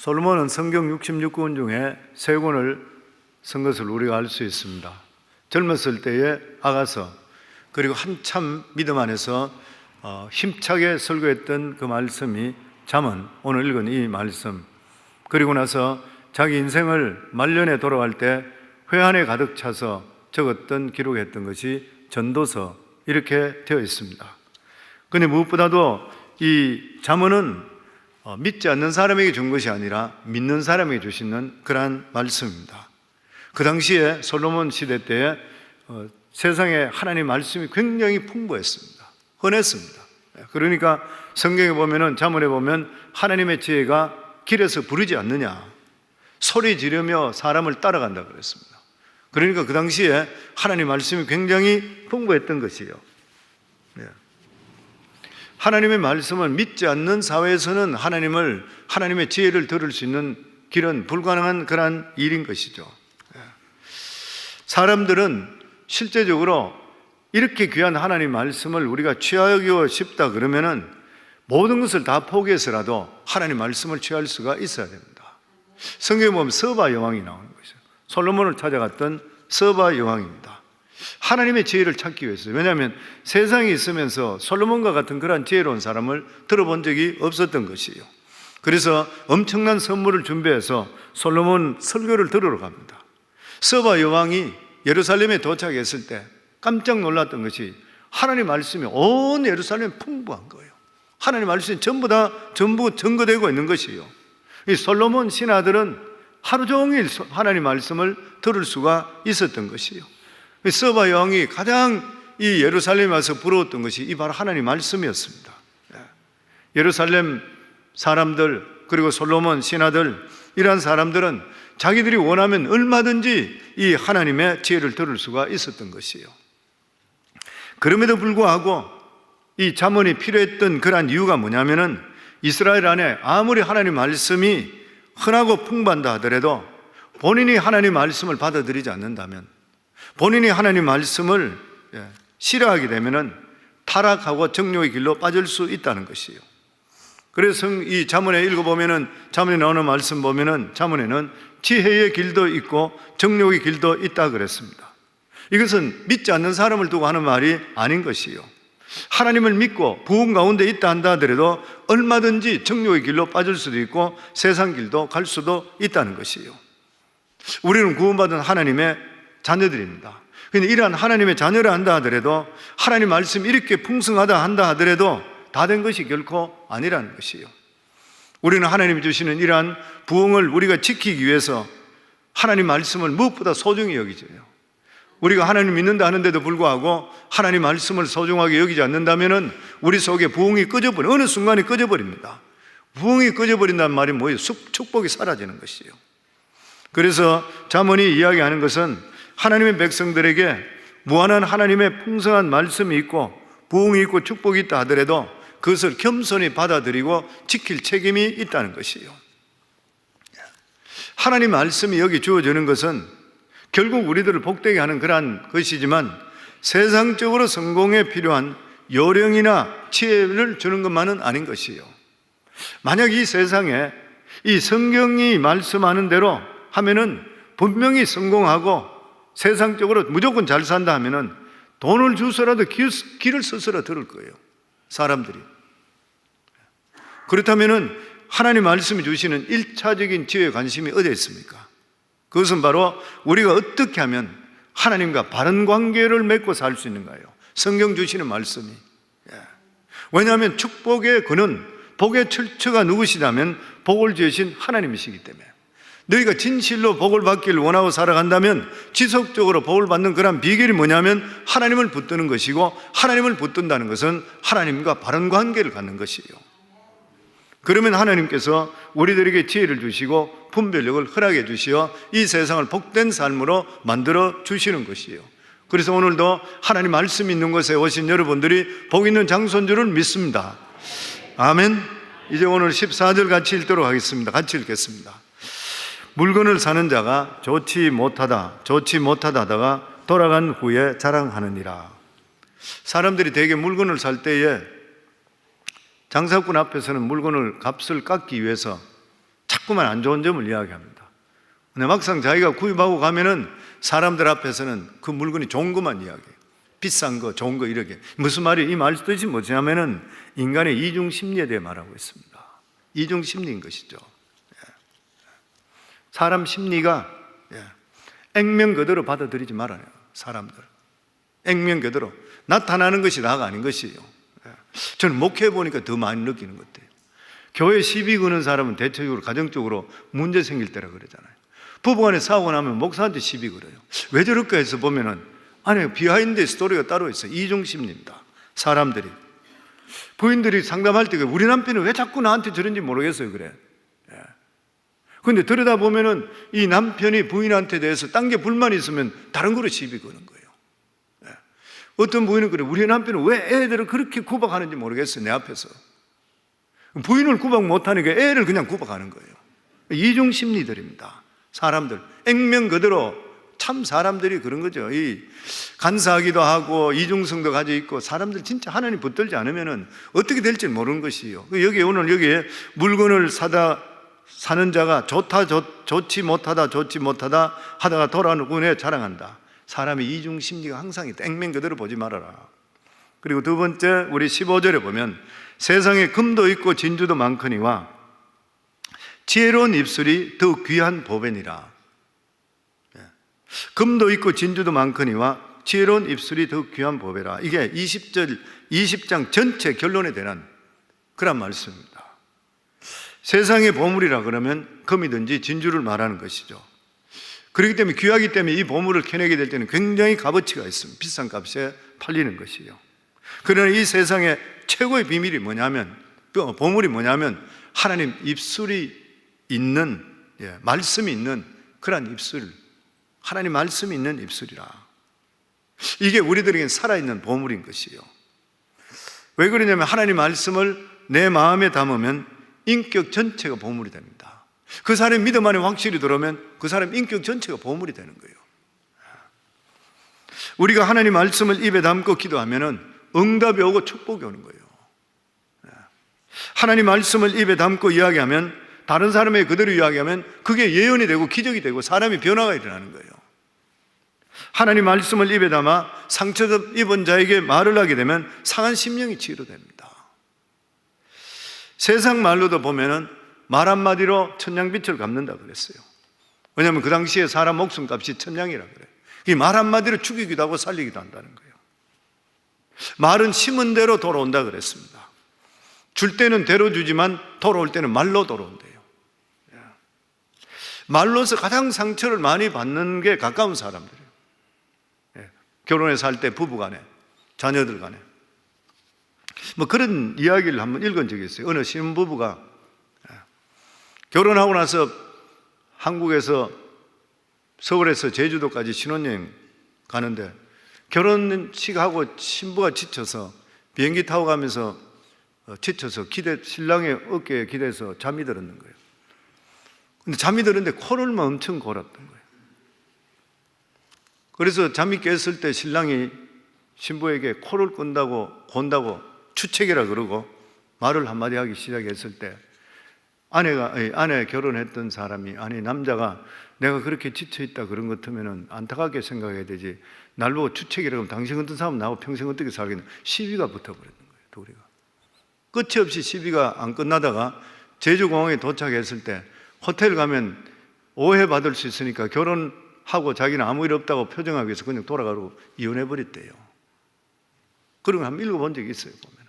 솔로몬은 성경 66권 중에 3권을 쓴 것을 우리가 알 수 있습니다. 젊었을 때의 아가서, 그리고 한참 믿음 안에서 힘차게 설교했던 그 말씀이 잠언, 오늘 읽은 이 말씀, 그리고 나서 자기 인생을 말년에 돌아갈 때 회한에 가득 차서 적었던, 기록했던 것이 전도서, 이렇게 되어 있습니다. 그런데 무엇보다도 이 잠언은 믿지 않는 사람에게 준 것이 아니라 믿는 사람에게 주시는 그러한 말씀입니다. 그 당시에 솔로몬 시대 때에 세상에 하나님 말씀이 굉장히 풍부했습니다. 흔했습니다. 그러니까 성경에 보면은, 잠언에 보면 하나님의 지혜가 길에서 부르지 않느냐, 소리 지르며 사람을 따라간다 그랬습니다. 그러니까 그 당시에 하나님 말씀이 굉장히 풍부했던 것이에요. 하나님의 말씀을 믿지 않는 사회에서는 하나님의 지혜를 들을 수 있는 길은 불가능한 그러한 일인 것이죠. 사람들은 실제적으로 이렇게 귀한 하나님 말씀을 우리가 취하고 싶다 그러면은 모든 것을 다 포기해서라도 하나님 말씀을 취할 수가 있어야 됩니다. 성경에 보면 서바 여왕이 나오는 것이죠. 솔로몬을 찾아갔던 서바 여왕입니다. 하나님의 지혜를 찾기 위해서. 왜냐하면 세상에 있으면서 솔로몬과 같은 그런 지혜로운 사람을 들어본 적이 없었던 것이에요. 그래서 엄청난 선물을 준비해서 솔로몬 설교를 들으러 갑니다. 서바 여왕이 예루살렘에 도착했을 때 깜짝 놀랐던 것이 하나님 말씀이 온 예루살렘에 풍부한 거예요. 하나님 말씀이 전부 증거되고 있는 것이에요. 이 솔로몬 신하들은 하루 종일 하나님 말씀을 들을 수가 있었던 것이에요. 서바 여왕이 가장 이 예루살렘에 와서 부러웠던 것이 이 바로 하나님 말씀이었습니다. 예루살렘 사람들, 그리고 솔로몬 신하들, 이러한 사람들은 자기들이 원하면 얼마든지 이 하나님의 지혜를 들을 수가 있었던 것이에요. 그럼에도 불구하고 이 잠언이 필요했던 그러한 이유가 뭐냐면은, 이스라엘 안에 아무리 하나님 말씀이 흔하고 풍부한다 하더라도 본인이 하나님 말씀을 받아들이지 않는다면, 본인이 하나님 말씀을 싫어하게 되면은 타락하고 정욕의 길로 빠질 수 있다는 것이에요. 그래서 이 잠언에 읽어보면은, 잠언에 나오는 말씀 보면은, 잠언에는 지혜의 길도 있고 정욕의 길도 있다 그랬습니다. 이것은 믿지 않는 사람을 두고 하는 말이 아닌 것이에요. 하나님을 믿고 부흥 가운데 있다 한다 하더라도 얼마든지 정욕의 길로 빠질 수도 있고 세상 길도 갈 수도 있다는 것이에요. 우리는 구원받은 하나님의 자녀들입니다. 그런데 이러한 하나님의 자녀를 한다 하더라도, 하나님 말씀이 이렇게 풍성하다 한다 하더라도 다 된 것이 결코 아니라는 것이에요. 우리는 하나님이 주시는 이러한 부흥을 우리가 지키기 위해서 하나님 말씀을 무엇보다 소중히 여기져요. 우리가 하나님 믿는다 하는데도 불구하고 하나님 말씀을 소중하게 여기지 않는다면 우리 속에 부흥이 꺼져버려요. 어느 순간에 꺼져버립니다. 부흥이 꺼져버린다는 말이 뭐예요? 축복이 사라지는 것이에요. 그래서 잠언이 이야기하는 것은 하나님의 백성들에게 무한한 하나님의 풍성한 말씀이 있고 부흥이 있고 축복이 있다 하더라도 그것을 겸손히 받아들이고 지킬 책임이 있다는 것이에요. 하나님 말씀이 여기 주어지는 것은 결국 우리들을 복되게 하는 그러한 것이지만, 세상적으로 성공에 필요한 요령이나 지혜를 주는 것만은 아닌 것이에요. 만약 이 세상에 이 성경이 말씀하는 대로 하면은 분명히 성공하고 세상적으로 무조건 잘 산다 하면은 돈을 주서라도 길을 써서라 들을 거예요, 사람들이. 그렇다면은 하나님 말씀이 주시는 1차적인 지혜에 관심이 어디에 있습니까? 그것은 바로 우리가 어떻게 하면 하나님과 바른 관계를 맺고 살 수 있는가요? 성경 주시는 말씀이. 왜냐하면 축복의 근원, 복의 출처가 누구시냐면 복을 지으신 하나님이시기 때문에, 너희가 진실로 복을 받기를 원하고 살아간다면 지속적으로 복을 받는 그런 비결이 뭐냐면 하나님을 붙드는 것이고, 하나님을 붙든다는 것은 하나님과 바른 관계를 갖는 것이에요. 그러면 하나님께서 우리들에게 지혜를 주시고 분별력을 허락해 주시어 이 세상을 복된 삶으로 만들어 주시는 것이에요. 그래서 오늘도 하나님 말씀이 있는 곳에 오신 여러분들이 복 있는 장소인 줄을 믿습니다. 아멘. 이제 오늘 14절 같이 읽도록 하겠습니다. 같이 읽겠습니다. 물건을 사는 자가 좋지 못하다 하다가 돌아간 후에 자랑하느니라. 사람들이 대개 물건을 살 때에 장사꾼 앞에서는 물건을 값을 깎기 위해서 자꾸만 안 좋은 점을 이야기합니다. 근데 막상 자기가 구입하고 가면은 사람들 앞에서는 그 물건이 좋은 것만 이야기해요. 비싼 거, 좋은 거 이렇게. 무슨 말이에요? 이 말 뜻이 뭐냐면은 인간의 이중심리에 대해 말하고 있습니다. 이중심리인 것이죠. 사람 심리가 액면 그대로 받아들이지 말아요. 사람들 액면 그대로 나타나는 것이 나가 아닌 것이에요. 저는 목회해 보니까 더 많이 느끼는 것 같아요. 교회 시비 거는 사람은 대체적으로 가정적으로 문제 생길 때라 그러잖아요. 부부간에 싸우고 나면 목사한테 시비 걸어요. 왜 저럴까 해서 보면은 안에 비하인드 스토리가 따로 있어요. 이중심리입니다. 사람들이 부인들이 상담할 때 우리 남편은 왜 자꾸 나한테 저런지 모르겠어요 그래. 그런데 들여다보면은 이 남편이 부인한테 대해서 딴 게 불만이 있으면 다른 거로 시비 거는 거예요. 어떤 부인은 그래, 우리 남편은 왜 애들을 그렇게 구박하는지 모르겠어요 내 앞에서. 부인을 구박 못하니까 애를 그냥 구박하는 거예요. 이중심리들입니다. 사람들 액면 그대로 참 사람들이 그런 거죠. 이 간사하기도 하고 이중성도 가지고 있고 사람들 진짜 하나님 붙들지 않으면은 어떻게 될지 모르는 것이에요. 여기 오늘 여기에 물건을 사는 자가 좋지 못하다 하다가 돌아오는 후에 자랑한다. 사람의 이중심리가 항상 있다. 액면 그대로 보지 말아라. 그리고 두 번째 우리 15절에 보면 세상에 금도 있고 진주도 많거니와 지혜로운 입술이 더 귀한 보배니라. 금도 있고 진주도 많거니와 지혜로운 입술이 더 귀한 보배라. 이게 20장 전체 결론에 대한 그런 말씀입니다. 세상의 보물이라 그러면 금이든지 진주를 말하는 것이죠. 그렇기 때문에 귀하기 때문에 이 보물을 캐내게 될 때는 굉장히 값어치가 있습니다. 비싼 값에 팔리는 것이에요. 그러나 이 세상의 최고의 비밀이 뭐냐면, 보물이 뭐냐면 하나님 입술이 있는, 말씀이 있는 그러한 입술, 하나님 말씀이 있는 입술이라. 이게 우리들에겐 살아있는 보물인 것이에요. 왜 그러냐면 하나님 말씀을 내 마음에 담으면 인격 전체가 보물이 됩니다. 그 사람의 믿음 안에 확실히 들어오면 그 사람 인격 전체가 보물이 되는 거예요. 우리가 하나님 말씀을 입에 담고 기도하면은 응답이 오고 축복이 오는 거예요. 하나님 말씀을 입에 담고 이야기하면, 다른 사람에게 그대로 이야기하면 그게 예언이 되고 기적이 되고 사람이 변화가 일어나는 거예요. 하나님 말씀을 입에 담아 상처 입은 자에게 말을 하게 되면 상한 심령이 치유됩니다. 세상 말로도 보면은 말 한마디로 천냥빛을 갚는다 그랬어요. 왜냐하면 그 당시에 사람 목숨값이 천냥이라 그래요. 이 말 한마디로 죽이기도 하고 살리기도 한다는 거예요. 말은 심은 대로 돌아온다 그랬습니다. 줄 때는 대로 주지만 돌아올 때는 말로 돌아온대요. 말로서 가장 상처를 많이 받는 게 가까운 사람들이에요. 결혼해서 살 때 부부간에, 자녀들 간에. 뭐 그런 이야기를 한번 읽은 적이 있어요. 어느 신부부가 결혼하고 나서 한국에서 서울에서 제주도까지 신혼여행 가는데 결혼식하고 신부가 지쳐서 비행기 타고 가면서 지쳐서 신랑의 어깨에 기대서 잠이 들었는 거예요. 근데 잠이 들었는데 코를 엄청 골았던 거예요. 그래서 잠이 깼을 때 신랑이 신부에게 코를 곤다고 추책이라 그러고 말을 한마디 하기 시작했을 때 아내 결혼했던 사람이, 아니 남자가 내가 그렇게 지쳐있다 그런 것 같으면 안타깝게 생각해야 되지, 날 보고 추책이라고 하면 당신 같은 사람 나하고 평생 어떻게 살겠나, 시비가 붙어버렸는 거예요. 둘이가 끝이 없이 시비가 안 끝나다가 제주공항에 도착했을 때 호텔 가면 오해받을 수 있으니까 결혼하고 자기는 아무 일 없다고 표정하기 위해서 그냥 돌아가고 이혼해버렸대요. 그런 거 한번 읽어본 적이 있어요. 보면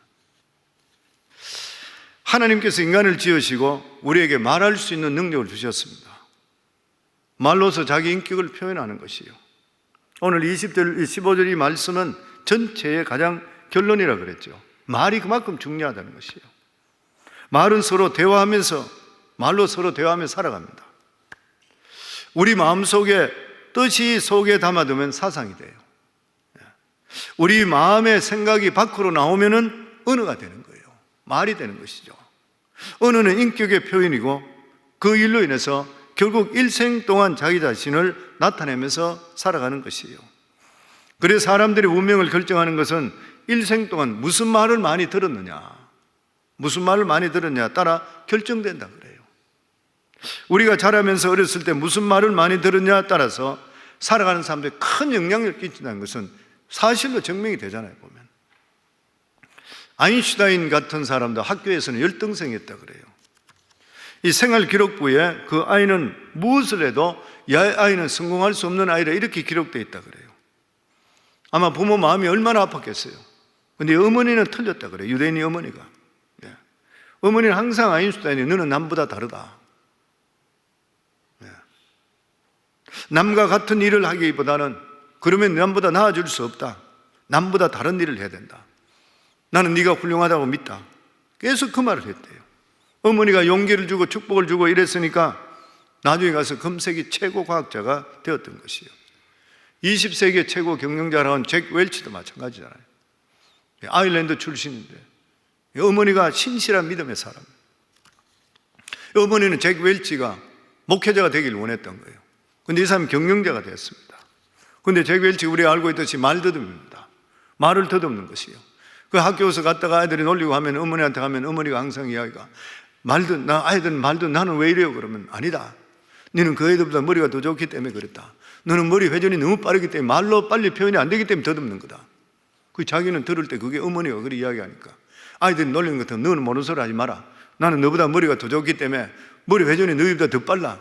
하나님께서 인간을 지으시고 우리에게 말할 수 있는 능력을 주셨습니다. 말로서 자기 인격을 표현하는 것이에요. 오늘 20절, 15절 이 말씀은 전체의 가장 결론이라 그랬죠. 말이 그만큼 중요하다는 것이에요. 말은 서로 대화하면서, 말로 서로 대화하며 살아갑니다. 우리 마음속에 뜻이 속에 담아두면 사상이 돼요. 우리 마음의 생각이 밖으로 나오면은 언어가 되는 거예요. 말이 되는 것이죠. 언어는 인격의 표현이고 그 일로 인해서 결국 일생 동안 자기 자신을 나타내면서 살아가는 것이에요. 그래서 사람들의 운명을 결정하는 것은 일생 동안 무슨 말을 많이 들었느냐, 무슨 말을 많이 들었냐 따라 결정된다 그래요. 우리가 자라면서 어렸을 때 무슨 말을 많이 들었냐에 따라서 살아가는 사람들이 큰 영향력을 끼친다는 것은 사실로 증명이 되잖아요, 보면. 아인슈타인 같은 사람도 학교에서는 열등생이었다 그래요. 이 생활 기록부에 그 아이는 무엇을 해도 이 아이는 성공할 수 없는 아이라 이렇게 기록되어 있다 그래요. 아마 부모 마음이 얼마나 아팠겠어요. 근데 어머니는 틀렸다 그래요. 유대인이 어머니가. 어머니는 항상 아인슈타인이 너는 남보다 다르다. 남과 같은 일을 하기보다는 그러면 남보다 나아질 수 없다. 남보다 다른 일을 해야 된다. 나는 네가 훌륭하다고 믿다. 계속 그 말을 했대요. 어머니가 용기를 주고 축복을 주고 이랬으니까 나중에 가서 금세기 최고 과학자가 되었던 것이요. 20세기의 최고 경영자라는 잭 웰치도 마찬가지잖아요. 아일랜드 출신인데 어머니가 신실한 믿음의 사람. 어머니는 잭 웰치가 목회자가 되길 원했던 거예요. 근데 이 사람이 경영자가 되었습니다. 근데 잭 웰치 우리가 알고 있듯이 말더듬입니다. 말을 더듬는 것이요. 그 학교에서 갔다가 아이들이 놀리고 하면 어머니한테 가면 어머니가 항상 이야기가 아이들은 말도 나는 왜 이래요? 그러면 아니다. 너는 그 애들보다 머리가 더 좋기 때문에 그랬다. 너는 머리 회전이 너무 빠르기 때문에 말로 빨리 표현이 안 되기 때문에 더듬는 거다. 그 자기는 들을 때 그게 어머니가 그렇게 이야기하니까 아이들이 놀리는 것 같으면 너는 모르는 소리 하지 마라. 나는 너보다 머리가 더 좋기 때문에 머리 회전이 너희보다 더 빨라.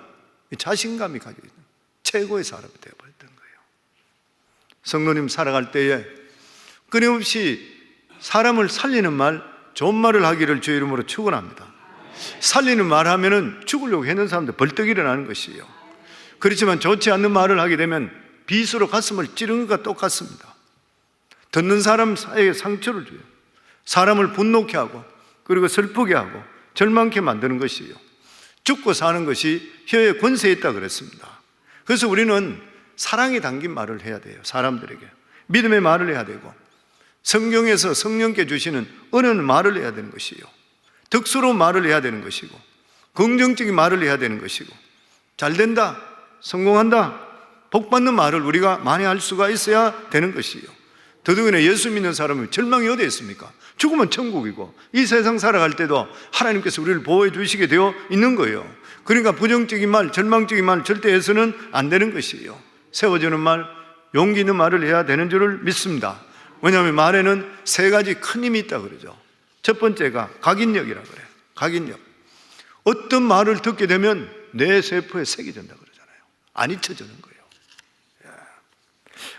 자신감이 가지고 있는 최고의 사람이 되어버렸던 거예요. 성도님 살아갈 때에 끊임없이 사람을 살리는 말, 좋은 말을 하기를 주의 이름으로 축원합니다. 살리는 말 하면은 죽으려고 했는 사람들 벌떡 일어나는 것이에요. 그렇지만 좋지 않는 말을 하게 되면 빗으로 가슴을 찌르는 것과 똑같습니다. 듣는 사람 사이에 상처를 줘요. 사람을 분노케 하고 그리고 슬프게 하고 절망케 만드는 것이에요. 죽고 사는 것이 혀에 권세에 있다 그랬습니다. 그래서 우리는 사랑이 담긴 말을 해야 돼요. 사람들에게 믿음의 말을 해야 되고 성경에서 성령께 주시는 은혜는 말을 해야 되는 것이에요. 덕스러운 말을 해야 되는 것이고 긍정적인 말을 해야 되는 것이고 잘된다, 성공한다, 복받는 말을 우리가 많이 할 수가 있어야 되는 것이에요. 더더군다나 예수 믿는 사람은 절망이 어디에 있습니까? 죽으면 천국이고 이 세상 살아갈 때도 하나님께서 우리를 보호해 주시게 되어 있는 거예요. 그러니까 부정적인 말, 절망적인 말 절대 해서는 안 되는 것이에요. 세워주는 말, 용기 있는 말을 해야 되는 줄을 믿습니다. 왜냐하면 말에는 세 가지 큰 힘이 있다 그러죠. 첫 번째가 각인력이라고 그래요. 각인력. 어떤 말을 듣게 되면 내 세포에 색이 된다 그러잖아요. 안 잊혀지는 거예요.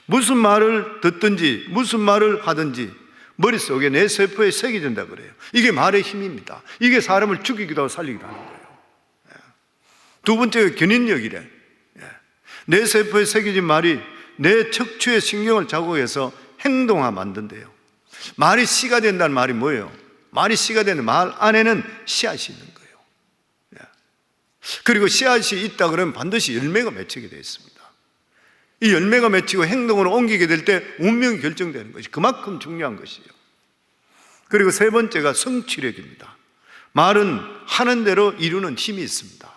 무슨 말을 듣든지 무슨 말을 하든지 머릿속에 내 세포에 색이 된다 그래요. 이게 말의 힘입니다. 이게 사람을 죽이기도 하고 살리기도 하는 거예요. 두 번째가 견인력이래. 내 세포에 새겨진 말이 내 척추의 신경을 자극해서 행동화 만든대요. 말이 씨가 된다는 말이 뭐예요? 말이 씨가 되는 말 안에는 씨앗이 있는 거예요. 그리고 씨앗이 있다 그러면 반드시 열매가 맺히게 되어 있습니다. 이 열매가 맺히고 행동으로 옮기게 될 때 운명이 결정되는 것이 그만큼 중요한 것이에요. 그리고 세 번째가 성취력입니다. 말은 하는 대로 이루는 힘이 있습니다.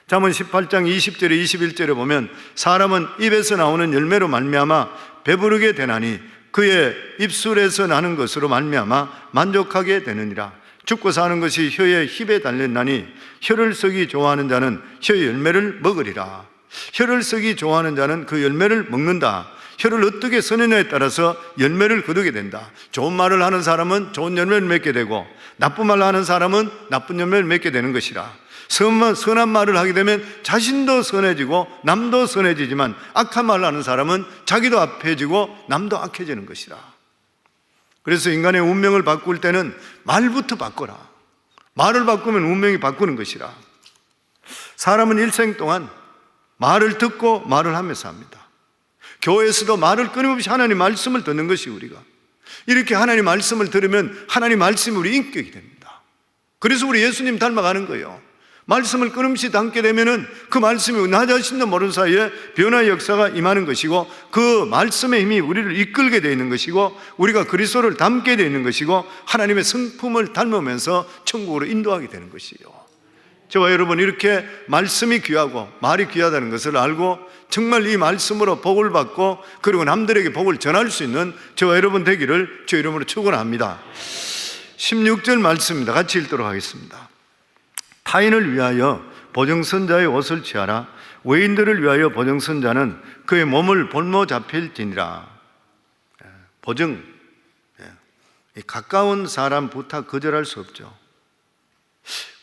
잠언 18장 20절에 21절에 보면 사람은 입에서 나오는 열매로 말미암아 배부르게 되나니 그의 입술에서 나는 것으로 말미암아 만족하게 되느니라. 죽고 사는 것이 혀의 힙에 달렸나니 혀를 썩이 좋아하는 자는 혀의 열매를 먹으리라. 혀를 썩이 좋아하는 자는 그 열매를 먹는다. 혀를 어떻게 쓰느냐에 따라서 열매를 거두게 된다. 좋은 말을 하는 사람은 좋은 열매를 맺게 되고 나쁜 말을 하는 사람은 나쁜 열매를 맺게 되는 것이라. 선한 말을 하게 되면 자신도 선해지고 남도 선해지지만 악한 말을 하는 사람은 자기도 악해지고 남도 악해지는 것이라. 그래서 인간의 운명을 바꿀 때는 말부터 바꿔라. 말을 바꾸면 운명이 바꾸는 것이라. 사람은 일생 동안 말을 듣고 말을 하면서 합니다. 교회에서도 말을 끊임없이 하나님 말씀을 듣는 것이 우리가 이렇게 하나님 말씀을 들으면 하나님 말씀이 우리 인격이 됩니다. 그래서 우리 예수님 닮아가는 거예요. 말씀을 끊임없이 담게 되면은 그 말씀이 나 자신도 모르는 사이에 변화의 역사가 임하는 것이고 그 말씀의 힘이 우리를 이끌게 되어 있는 것이고 우리가 그리스도를 닮게 되어 있는 것이고 하나님의 성품을 닮으면서 천국으로 인도하게 되는 것이에요. 저와 여러분 이렇게 말씀이 귀하고 말이 귀하다는 것을 알고 정말 이 말씀으로 복을 받고 그리고 남들에게 복을 전할 수 있는 저와 여러분 되기를 주의 이름으로 축원합니다. 16절 말씀입니다. 같이 읽도록 하겠습니다. 타인을 위하여 보증선자의 옷을 취하라. 외인들을 위하여 보증선자는 그의 몸을 볼모 잡힐지니라. 보증, 가까운 사람 부탁 거절할 수 없죠.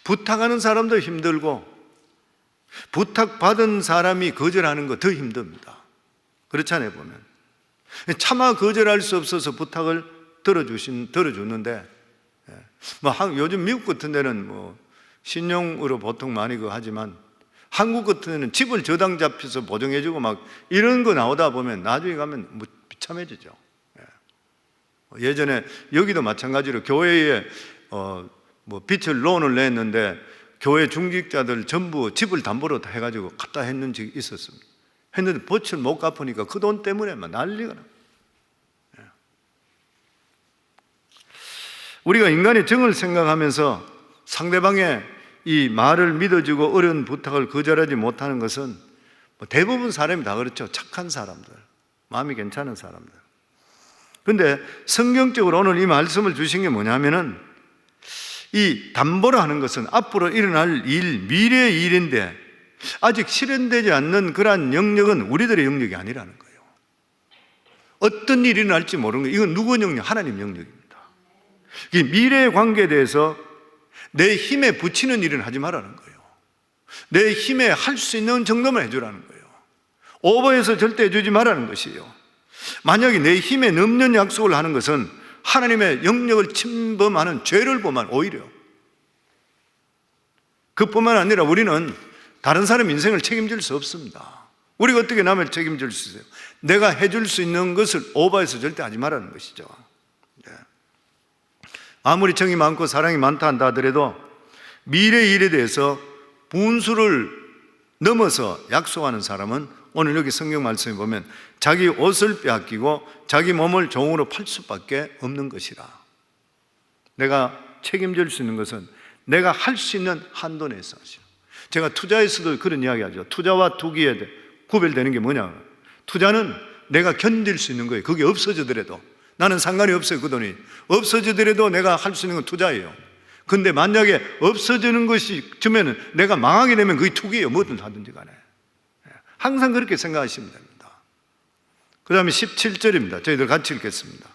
부탁하는 사람도 힘들고 부탁받은 사람이 거절하는 거 더 힘듭니다. 그렇잖아요, 보면. 차마 거절할 수 없어서 부탁을 들어주는데, 요즘 미국 같은 데는 신용으로 보통 많이 하지만 한국 같은 데는 집을 저당 잡혀서 보증해주고 막 이런 거 나오다 보면 나중에 가면 비참해지죠. 예전에 여기도 마찬가지로 교회에 빚을 론을 냈는데 교회 중직자들 전부 집을 담보로 다 해가지고 갖다 했는 적이 있었습니다. 했는데 빚을 못 갚으니까 그 돈 때문에 막 난리가 나. 우리가 인간의 정을 생각하면서 상대방의 이 말을 믿어주고 어려운 부탁을 거절하지 못하는 것은 대부분 사람이 다 그렇죠. 착한 사람들, 마음이 괜찮은 사람들. 그런데 성경적으로 오늘 이 말씀을 주신 게 뭐냐면은 이 담보로 하는 것은 앞으로 일어날 일, 미래의 일인데 아직 실현되지 않는 그러한 영역은 우리들의 영역이 아니라는 거예요. 어떤 일이 일어날지 모르는 거예요. 이건 누구 영역? 하나님 영역입니다. 이 미래의 관계에 대해서 내 힘에 붙이는 일은 하지 말라는 거예요. 내 힘에 할 수 있는 정도만 해주라는 거예요. 오버해서 절대 해주지 말라는 것이에요. 만약에 내 힘에 넘는 약속을 하는 것은 하나님의 영역을 침범하는 죄를 범한 오히려 그뿐만 아니라 우리는 다른 사람 인생을 책임질 수 없습니다. 우리가 어떻게 남을 책임질 수 있어요? 내가 해줄 수 있는 것을 오버해서 절대 하지 말라는 것이죠. 아무리 정이 많고 사랑이 많다 한다 하더라도 미래의 일에 대해서 분수를 넘어서 약속하는 사람은 오늘 여기 성경 말씀에 보면 자기 옷을 빼앗기고 자기 몸을 종으로 팔 수밖에 없는 것이라. 내가 책임질 수 있는 것은 내가 할 수 있는 한도 내에서 하시오. 제가 투자에서도 그런 이야기 하죠. 투자와 투기에 구별되는 게 뭐냐. 투자는 내가 견딜 수 있는 거예요. 그게 없어지더라도 나는 상관이 없어요. 그 돈이 없어지더라도 내가 할 수 있는 건 투자예요. 근데 만약에 없어지는 것이 쯤에는 내가 망하게 되면 그게 투기예요. 뭐든 하든지 간에. 항상 그렇게 생각하시면 됩니다. 그 다음에 17절입니다. 저희들 같이 읽겠습니다.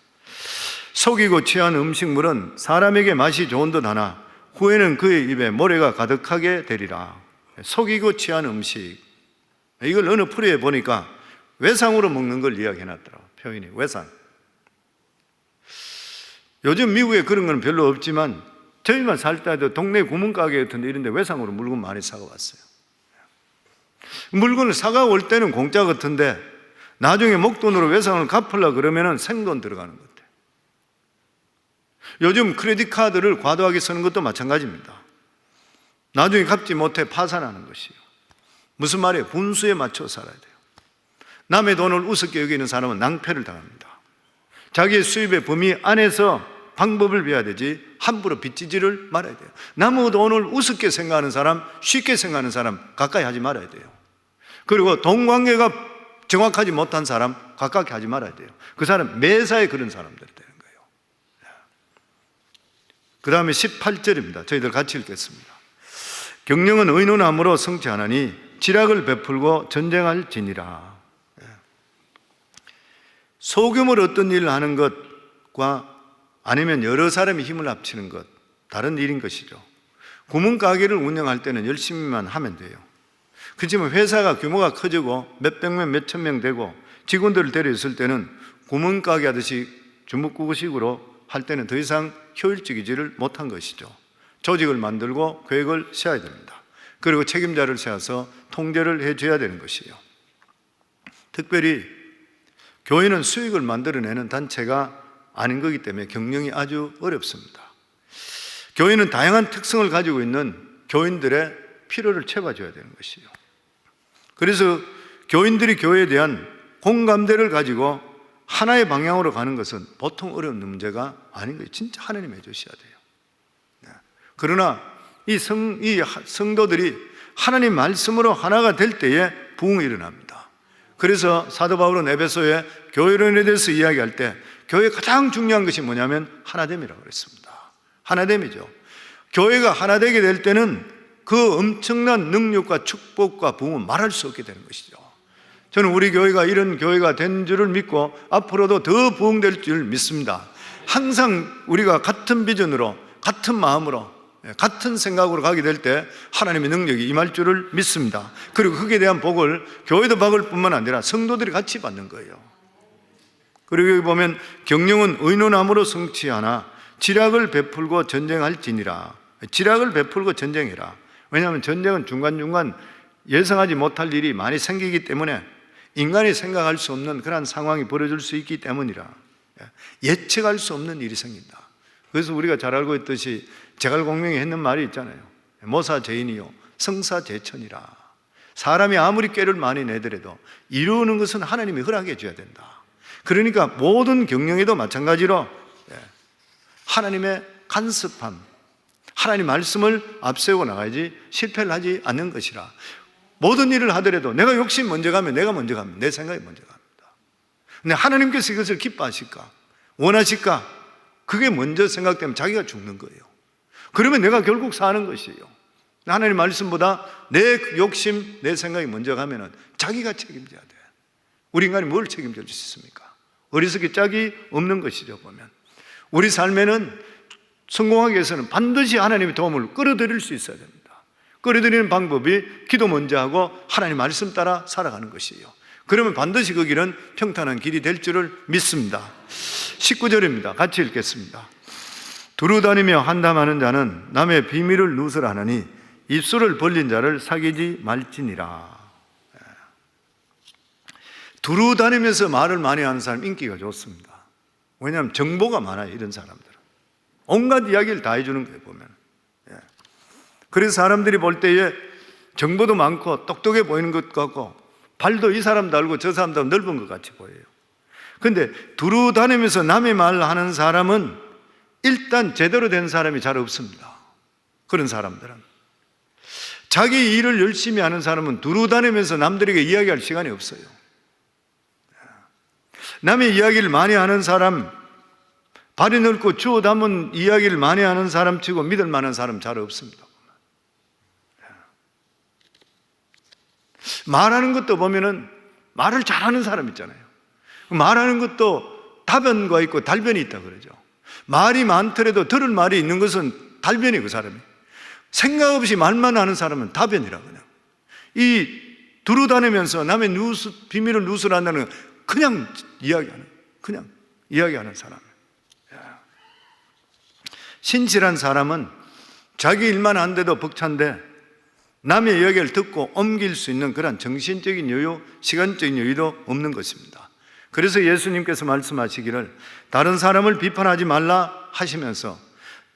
속이고 취한 음식물은 사람에게 맛이 좋은 듯 하나 후에는 그의 입에 모래가 가득하게 되리라. 속이고 취한 음식, 이걸 어느 풀이에 보니까 외상으로 먹는 걸 이야기해놨더라고요. 표현이 외상. 요즘 미국에 그런 건 별로 없지만 저희만 살 때도 동네 구멍가게 같은 데 이런 데 외상으로 물건 많이 사가 왔어요. 물건을 사가 올 때는 공짜 같은데 나중에 목돈으로 외상을 갚으려고 그러면 생돈 들어가는 것 같아요. 요즘 크레딧 카드를 과도하게 쓰는 것도 마찬가지입니다. 나중에 갚지 못해 파산하는 것이에요. 무슨 말이에요? 분수에 맞춰 살아야 돼요. 남의 돈을 우습게 여기는 사람은 낭패를 당합니다. 자기의 수입의 범위 안에서 방법을 배워야 되지 함부로 빚지지를 말아야 돼요. 남의 돈을 우습게 생각하는 사람, 쉽게 생각하는 사람 가까이 하지 말아야 돼요. 그리고 돈 관계가 정확하지 못한 사람 가까이 하지 말아야 돼요. 그 사람 매사에 그런 사람들이 되는 거예요. 그 다음에 18절입니다. 저희들 같이 읽겠습니다. 경영은 의논함으로 성취하나니 지략을 베풀고 전쟁할지니라. 소규모로 어떤 일을 하는 것과 아니면 여러 사람이 힘을 합치는 것, 다른 일인 것이죠. 구멍가게를 운영할 때는 열심히만 하면 돼요. 그렇지만 회사가 규모가 커지고 몇백 명, 몇천 명 되고 직원들을 데려있을 때는 구멍가게 하듯이 주먹구구식으로 할 때는 더 이상 효율적이지를 못한 것이죠. 조직을 만들고 계획을 세워야 됩니다. 그리고 책임자를 세워서 통제를 해줘야 되는 것이에요. 특별히 교회는 수익을 만들어내는 단체가 아닌 거기 때문에 경영이 아주 어렵습니다. 교회는 다양한 특성을 가지고 있는 교인들의 필요를 채워줘야 되는 것이에요. 그래서 교인들이 교회에 대한 공감대를 가지고 하나의 방향으로 가는 것은 보통 어려운 문제가 아닌 거예요. 진짜 하나님 해주셔야 돼요. 그러나 이 성도들이 하나님 말씀으로 하나가 될 때에 부흥이 일어납니다. 그래서 사도 바울은 에베소에 교회론에 대해서 이야기할 때 교회의 가장 중요한 것이 뭐냐면 하나됨이라고 그랬습니다. 하나됨이죠. 교회가 하나 되게 될 때는 그 엄청난 능력과 축복과 부흥은 말할 수 없게 되는 것이죠. 저는 우리 교회가 이런 교회가 된 줄을 믿고 앞으로도 더 부흥될 줄 믿습니다. 항상 우리가 같은 비전으로, 같은 마음으로, 같은 생각으로 가게 될 때 하나님의 능력이 임할 줄을 믿습니다. 그리고 거기에 대한 복을 교회도 받을 뿐만 아니라 성도들이 같이 받는 거예요. 그리고 여기 보면 경영은 의논함으로 성취하나 지략을 베풀고 전쟁할지니라. 지략을 베풀고 전쟁해라. 왜냐하면 전쟁은 중간중간 예상하지 못할 일이 많이 생기기 때문에, 인간이 생각할 수 없는 그런 상황이 벌어질 수 있기 때문이라. 예측할 수 없는 일이 생긴다. 그래서 우리가 잘 알고 있듯이 제갈공명이 했는 말이 있잖아요. 모사제인이요 성사제천이라. 사람이 아무리 꾀를 많이 내더라도 이루는 것은 하나님이 허락해 줘야 된다. 그러니까 모든 경영에도 마찬가지로 하나님의 간섭함, 하나님 말씀을 앞세우고 나가야지 실패를 하지 않는 것이라. 모든 일을 하더라도 내가 욕심 먼저 가면 내가 먼저 갑니다. 내 생각이 먼저 갑니다. 근데 하나님께서 이것을 기뻐하실까? 원하실까? 그게 먼저 생각되면 자기가 죽는 거예요. 그러면 내가 결국 사는 것이에요. 하나님 말씀보다 내 욕심, 내 생각이 먼저 가면은 자기가 책임져야 돼. 우리 인간이 뭘 책임질 수 있습니까? 어리석기 짝이 없는 것이죠, 보면. 우리 삶에는 성공하기 위해서는 반드시 하나님의 도움을 끌어들일 수 있어야 됩니다. 끌어들이는 방법이 기도 먼저 하고 하나님 말씀 따라 살아가는 것이에요. 그러면 반드시 그 길은 평탄한 길이 될 줄을 믿습니다. 19절입니다. 같이 읽겠습니다. 두루다니며 한담하는 자는 남의 비밀을 누설하느니 입술을 벌린 자를 사귀지 말지니라. 두루다니면서 말을 많이 하는 사람 인기가 좋습니다. 왜냐하면 정보가 많아요. 이런 사람들은 온갖 이야기를 다 해주는 거예요, 보면. 그래서 사람들이 볼 때에 정보도 많고 똑똑해 보이는 것 같고 발도 이 사람도 알고 저 사람도 넓은 것 같이 보여요. 그런데 두루다니면서 남의 말을 하는 사람은 일단 제대로 된 사람이 잘 없습니다. 그런 사람들은. 자기 일을 열심히 하는 사람은 두루다니면서 남들에게 이야기할 시간이 없어요. 남의 이야기를 많이 하는 사람, 발이 넓고 주워 담은 이야기를 많이 하는 사람 치고 믿을 만한 사람 잘 없습니다. 말하는 것도 보면은 말을 잘하는 사람 있잖아요. 말하는 것도 답변과 있고 달변이 있다 그러죠. 말이 많더라도 들을 말이 있는 것은 달변이에요, 그 사람이. 생각 없이 말만 하는 사람은 답변이라 그냥. 이 두루다니면서 남의 비밀을 누설한다는 건 그냥 이야기하는 사람. 신실한 사람은 자기 일만 안 돼도 벅찬데 남의 이야기를 듣고 옮길 수 있는 그런 정신적인 여유, 시간적인 여유도 없는 것입니다. 그래서 예수님께서 말씀하시기를 다른 사람을 비판하지 말라 하시면서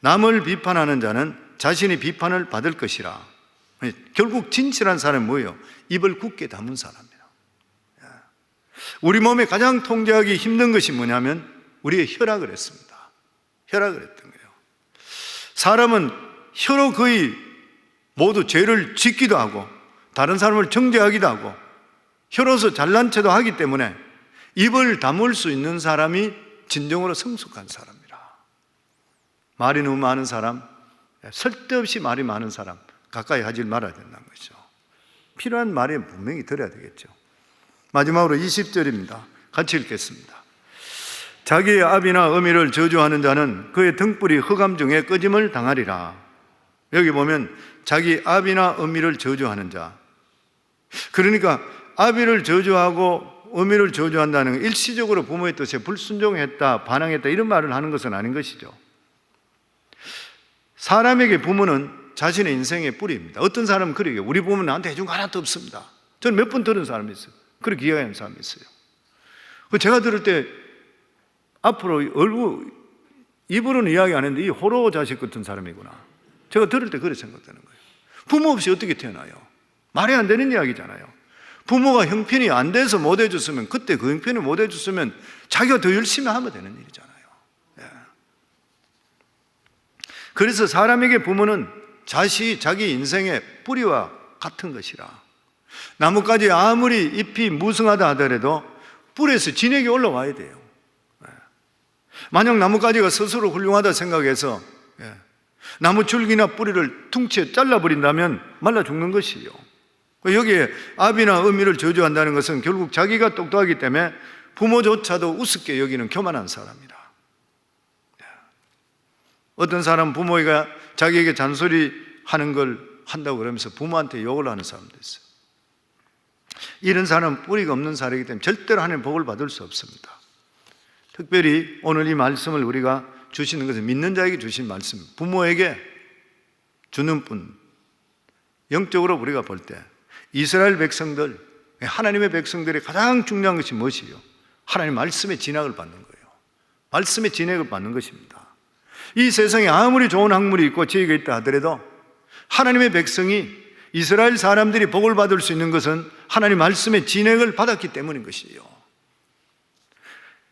남을 비판하는 자는 자신이 비판을 받을 것이라. 결국 진실한 사람은 뭐예요? 입을 굳게 다문 사람이에요. 우리 몸에 가장 통제하기 힘든 것이 뭐냐면 우리의 혈압을 했습니다. 혈압을 했던 거예요. 사람은 혀로 거의 모두 죄를 짓기도 하고 다른 사람을 정죄하기도 하고 혀로서 잘난 체도 하기 때문에 입을 다물 수 있는 사람이 진정으로 성숙한 사람이라. 말이 너무 많은 사람, 쓸데없이 말이 많은 사람 가까이 하지 말아야 된다는 것이죠. 필요한 말이 분명히 들어야 되겠죠. 마지막으로 20절입니다. 같이 읽겠습니다. 자기의 아비나 어미를 저주하는 자는 그의 등불이 흑암 중에 꺼짐을 당하리라. 여기 보면 자기 아비나 어미를 저주하는 자, 그러니까 아비를 저주하고 어미를 저주한다는 건 일시적으로 부모의 뜻에 불순종했다, 반항했다 이런 말을 하는 것은 아닌 것이죠. 사람에게 부모는 자신의 인생의 뿌리입니다. 어떤 사람은 그러게 우리 부모는 나한테 해준 거 하나도 없습니다. 저는 몇 번 들은 사람이 있어요. 그렇게 이야기하는 사람이 있어요. 제가 들을 때 앞으로 입으로는 이야기 안 했는데 이 호로 자식 같은 사람이구나. 제가 들을 때 그렇게 생각되는 거예요. 부모 없이 어떻게 태어나요? 말이 안 되는 이야기잖아요. 부모가 형편이 안 돼서 못 해줬으면, 그때 그 형편을 못 해줬으면 자기가 더 열심히 하면 되는 일이잖아요. 그래서 사람에게 부모는 자기 인생의 뿌리와 같은 것이라. 나뭇가지 아무리 잎이 무성하다 하더라도 뿌리에서 진액이 올라와야 돼요. 만약 나뭇가지가 스스로 훌륭하다 생각해서 나무 줄기나 뿌리를 퉁치에 잘라버린다면 말라 죽는 것이요. 여기에 아비나 어미를 저주한다는 것은 결국 자기가 똑똑하기 때문에 부모조차도 우습게 여기는 교만한 사람이다. 어떤 사람은 부모가 자기에게 잔소리하는 걸 한다고 그러면서 부모한테 욕을 하는 사람도 있어요. 이런 사람은 뿌리가 없는 사람이기 때문에 절대로 하나님의 복을 받을 수 없습니다. 특별히 오늘 이 말씀을 우리가 주시는 것은 믿는 자에게 주신 말씀, 부모에게 주는 분. 영적으로 우리가 볼 때 이스라엘 백성들, 하나님의 백성들의 가장 중요한 것이 무엇이요? 하나님 말씀의 진학을 받는 거예요. 말씀의 진학을 받는 것입니다. 이 세상에 아무리 좋은 학문이 있고 지혜가 있다 하더라도 하나님의 백성이, 이스라엘 사람들이 복을 받을 수 있는 것은 하나님 말씀의 진액을 받았기 때문인 것이에요.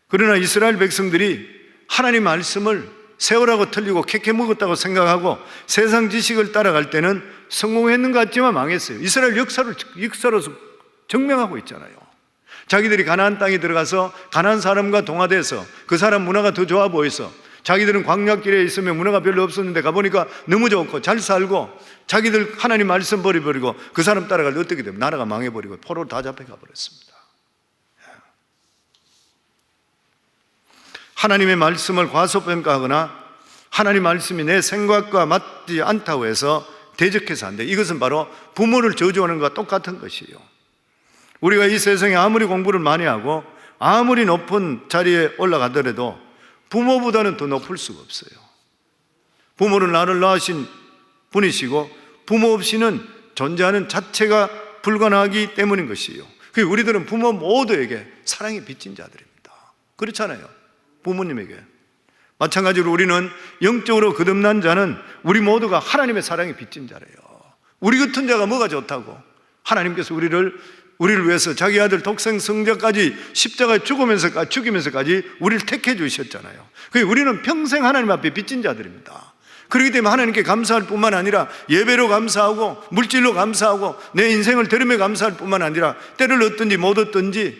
그러나 이스라엘 백성들이 하나님 말씀을 세월하고 틀리고 캐캐 먹었다고 생각하고 세상 지식을 따라갈 때는 성공했는 것 같지만 망했어요. 이스라엘 역사로서 증명하고 있잖아요. 자기들이 가나안 땅에 들어가서 가나안 사람과 동화돼서 그 사람 문화가 더 좋아 보여서, 자기들은 광야길에 있으면 문화가 별로 없었는데 가보니까 너무 좋고 잘 살고, 자기들 하나님 말씀 버려버리고 그 사람 따라갈 때 어떻게 되면 나라가 망해버리고 포로로 다 잡혀가 버렸습니다. 하나님의 말씀을 과소평가하거나 하나님 말씀이 내 생각과 맞지 않다고 해서 대적해서 안 돼. 이것은 바로 부모를 저주하는 것과 똑같은 것이에요. 우리가 이 세상에 아무리 공부를 많이 하고 아무리 높은 자리에 올라가더라도 부모보다는 더 높을 수가 없어요. 부모는 나를 낳으신 분이시고 부모 없이는 존재하는 자체가 불가능하기 때문인 것이에요. 우리들은 부모 모두에게 사랑이 빚진 자들입니다. 그렇잖아요. 부모님에게. 마찬가지로 우리는 영적으로 거듭난 자는 우리 모두가 하나님의 사랑이 빚진 자래요. 우리 같은 자가 뭐가 좋다고? 하나님께서 우리를 위해서 자기 아들 독생 성자까지 십자가에 죽이면서까지 우리를 택해 주셨잖아요. 우리는 평생 하나님 앞에 빚진 자들입니다. 그렇기 때문에 하나님께 감사할 뿐만 아니라 예배로 감사하고 물질로 감사하고 내 인생을 들으며 감사할 뿐만 아니라 때를 얻든지 못 얻든지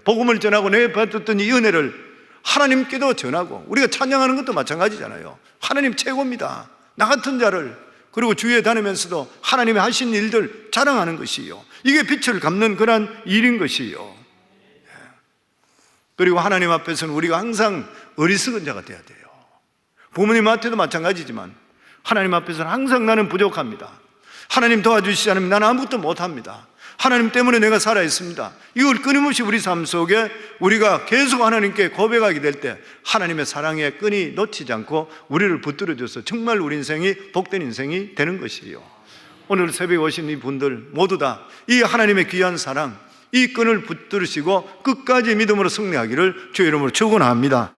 복음을 전하고 내 받았던 이 은혜를 하나님께도 전하고, 우리가 찬양하는 것도 마찬가지잖아요. 하나님 최고입니다. 나 같은 자를, 그리고 주위에 다니면서도 하나님이 하신 일들 자랑하는 것이요, 이게 빛을 갚는 그런 일인 것이요. 그리고 하나님 앞에서는 우리가 항상 어리석은 자가 돼야 돼요. 부모님한테도 마찬가지지만 하나님 앞에서는 항상 나는 부족합니다. 하나님 도와주시지 않으면 나는 아무것도 못합니다. 하나님 때문에 내가 살아있습니다. 이걸 끊임없이 우리 삶 속에 우리가 계속 하나님께 고백하게 될 때 하나님의 사랑의 끈이 놓치지 않고 우리를 붙들어줘서 정말 우리 인생이 복된 인생이 되는 것이에요. 오늘 새벽에 오신 이 분들 모두 다 이 하나님의 귀한 사랑, 이 끈을 붙들으시고 끝까지 믿음으로 승리하기를 주의 이름으로 축원합니다.